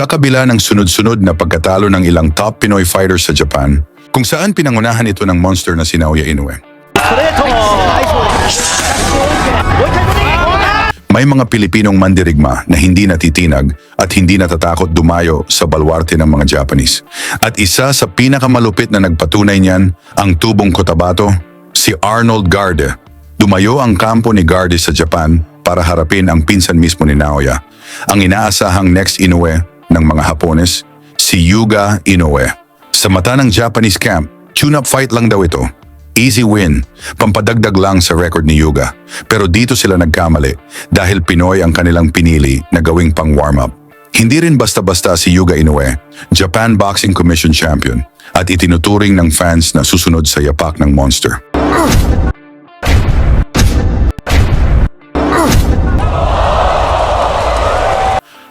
Sa kabila ng sunod-sunod na pagkatalo ng ilang top Pinoy fighters sa Japan, kung saan pinangunahan ito ng monster na si Naoya Inoue. May mga Pilipinong mandirigma na hindi natitinag at hindi natatakot dumayo sa balwarte ng mga Japanese. At isa sa pinakamalupit na nagpatunay niyan, ang tubong Cotabato, si Arnold Garde. Dumayo ang kampo ni Garde sa Japan para harapin ang pinsan mismo ni Naoya, ang inaasahang next Inoue ng mga Hapones, si Yuga Inoue. Sa mata ng Japanese camp, tune-up fight lang daw ito. Easy win, pampadagdag lang sa record ni Yuga. Pero dito sila nagkamali dahil Pinoy ang kanilang pinili na gawing pang warm-up. Hindi rin basta-basta si Yuga Inoue, Japan Boxing Commission champion, at itinuturing ng fans na susunod sa yapak ng monster.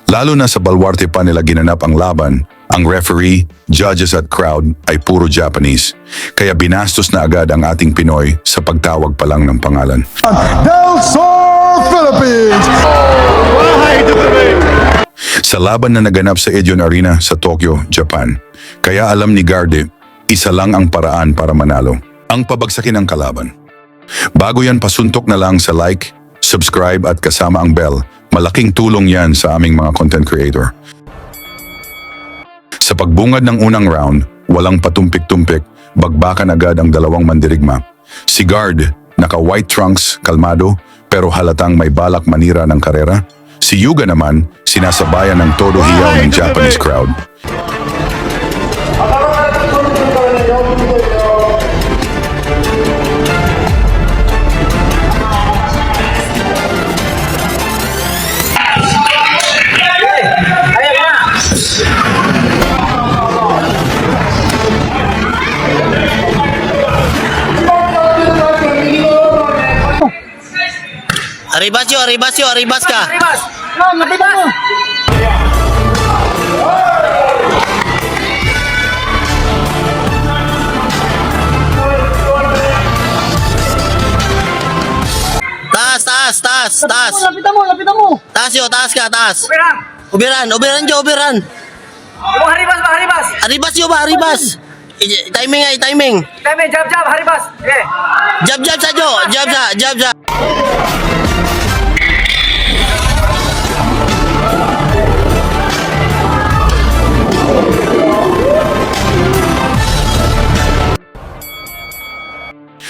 Lalo na sa balwarte pa nila ginanap ang laban, ang referee, judges at crowd ay puro Japanese. Kaya binastos na agad ang ating Pinoy sa pagtawag pa lang ng pangalan. Del Sur, Philippines! Sa laban na naganap sa Edion Arena sa Tokyo, Japan. Kaya alam ni Garde, isa lang ang paraan para manalo. Ang pabagsakin ng kalaban. Bago yan, pasuntok na lang sa like, subscribe at kasama ang bell. Malaking tulong yan sa aming mga content creator. Sa pagbungad ng unang round, walang patumpik-tumpik, bagbakan agad ang dalawang mandirigma. Si Guard, naka-white trunks, kalmado, pero halatang may balak manira ng karera. Si Yuga naman, sinasabayan ng todo hiyaw ng Japanese crowd. Arribas ka. Lapitan mo. Taas. Lapitan mo. Taas ka, taas. Ubiran jo. Haribas. Timing. Timing, jab, haribas. Okay. Jab sa jo. Jab.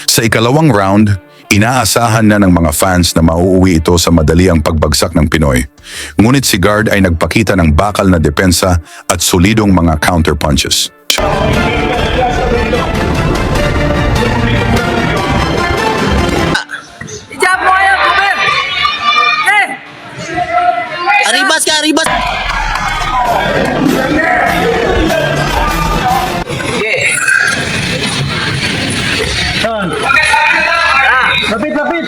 Sa ikalawang round, inaasahan na ng mga fans na mauuwi ito sa madali ang pagbagsak ng Pinoy. Ngunit si Guard ay nagpakita ng bakal na depensa at solidong mga counter punches. Ijab mo yan, Ruben. Okay. Arribas. Lapit.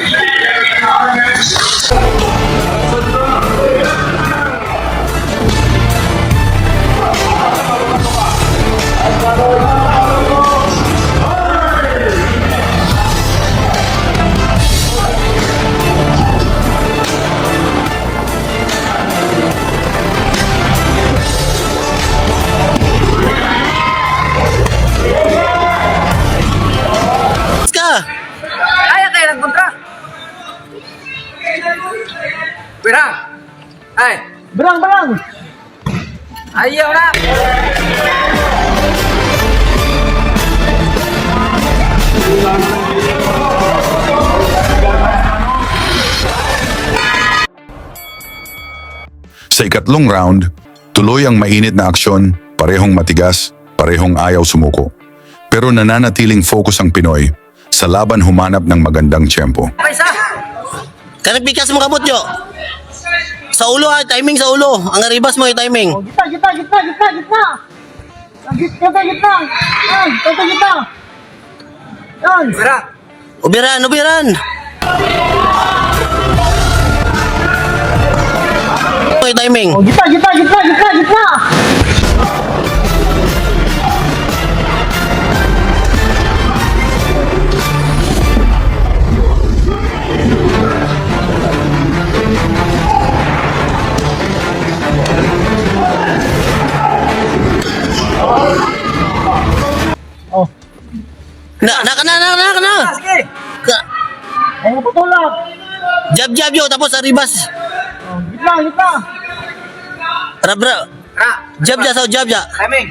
Kaya kayo nagkontra. Berang. Ay. Berang. Ayaw na. Sa ikatlong round, tuloy ang mainit na aksyon, parehong matigas, parehong ayaw sumuko. Pero nananatiling focus ang Pinoy. Sa laban humanap ng magandang tiyempo. Paisa. Kanang pikas mo kamot jo. Sa ulo timing sa ulo. Ang Arribas mo timing. Gitna. Yan. Berang. Ubiran. Timing. Gitna. Na. Sige. Ka- Ay, napatulak. Jab yo, tapos aribas. Gitna. Rabra. Jab ja. Timing.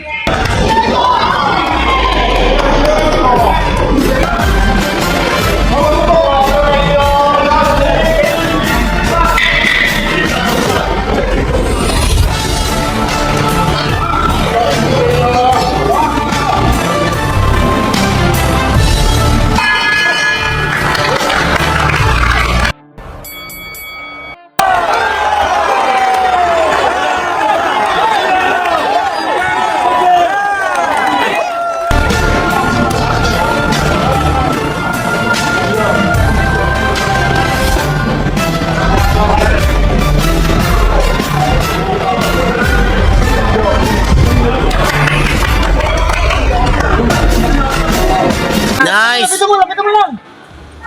Nice. Lapit mo lang.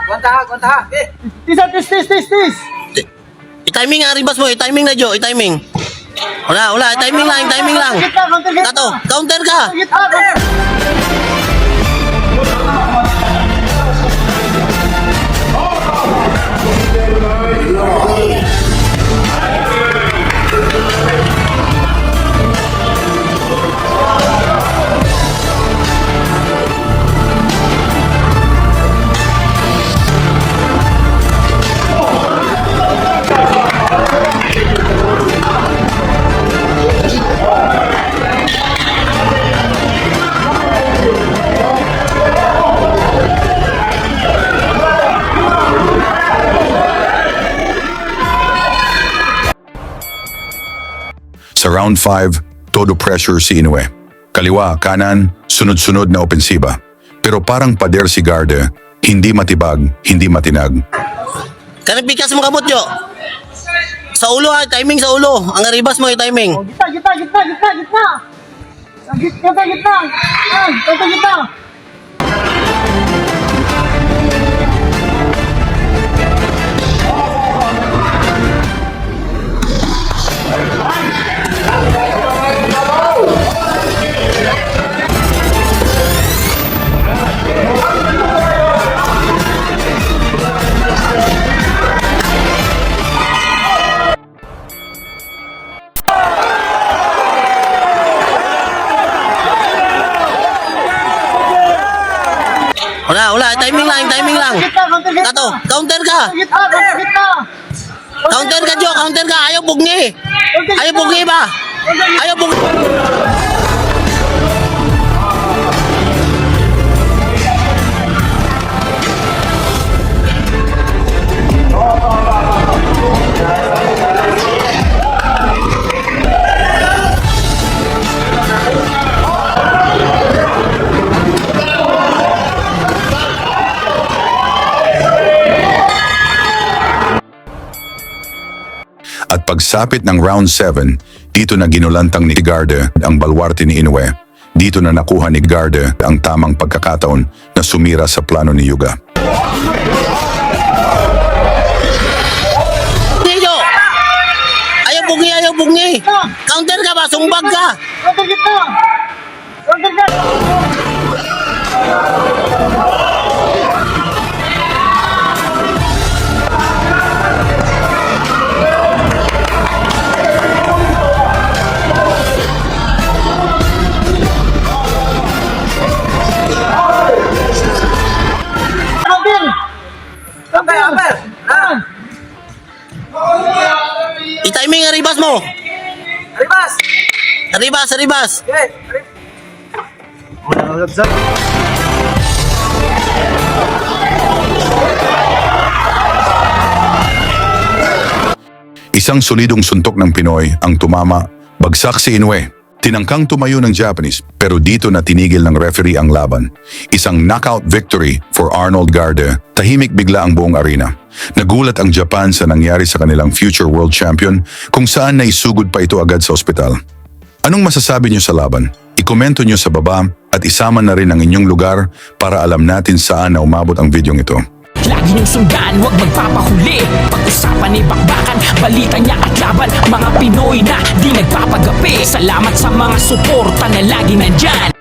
Kwanta ha. Okay. Tis. I-timing ang aribas mo, i-timing na Jo, i-timing. Wala, i-timing lang. Tato, counter ka. Gitna. Sa round 5, todo pressure si Inoue. Kaliwa, kanan, sunod-sunod na opensiba. Pero parang pader si Garde, hindi matibag, hindi matinag. Kanagpikas mo kamot Jo. Sa ulo ha, timing sa ulo. Ang aribas mo, i-timing. Gitna. Gitna. Wala, timing lang. Tato, counter ka. Gitna. Counter ka Jo, counter ka. Ayaw bugni ba? Ayaw bugni. At pagsapit ng round 7, dito na ginulantang ni Garde ang balwarte ni Inoue. Dito na nakuha ni Garde ang tamang pagkakataon na sumira sa plano ni Yuga. Jo! Ayaw bugni. Counter ka ba? Sumbag ka. Gitna. Amber. I-timing ang aribas mo. Aribas. Okay. Isang solidong suntok ng Pinoy ang tumama, bagsak si Inoue. Tinangkang tumayo ng Japanese pero dito na tinigil ng referee ang laban. Isang knockout victory for Arnold Garde. Tahimik bigla ang buong arena. Nagulat ang Japan sa nangyari sa kanilang future world champion kung saan naisugod pa ito agad sa ospital. Anong masasabi niyo sa laban? I-komento niyo sa baba at isama na rin ang inyong lugar para alam natin saan na umabot ang videong ito. Lagi niyong sundan, huwag magpapahuli. Pag-usapan ni bakbakan, balita niya at laban. Mga Pinoy na di nagpapagapi. Salamat sa mga suporta na lagi nandyan.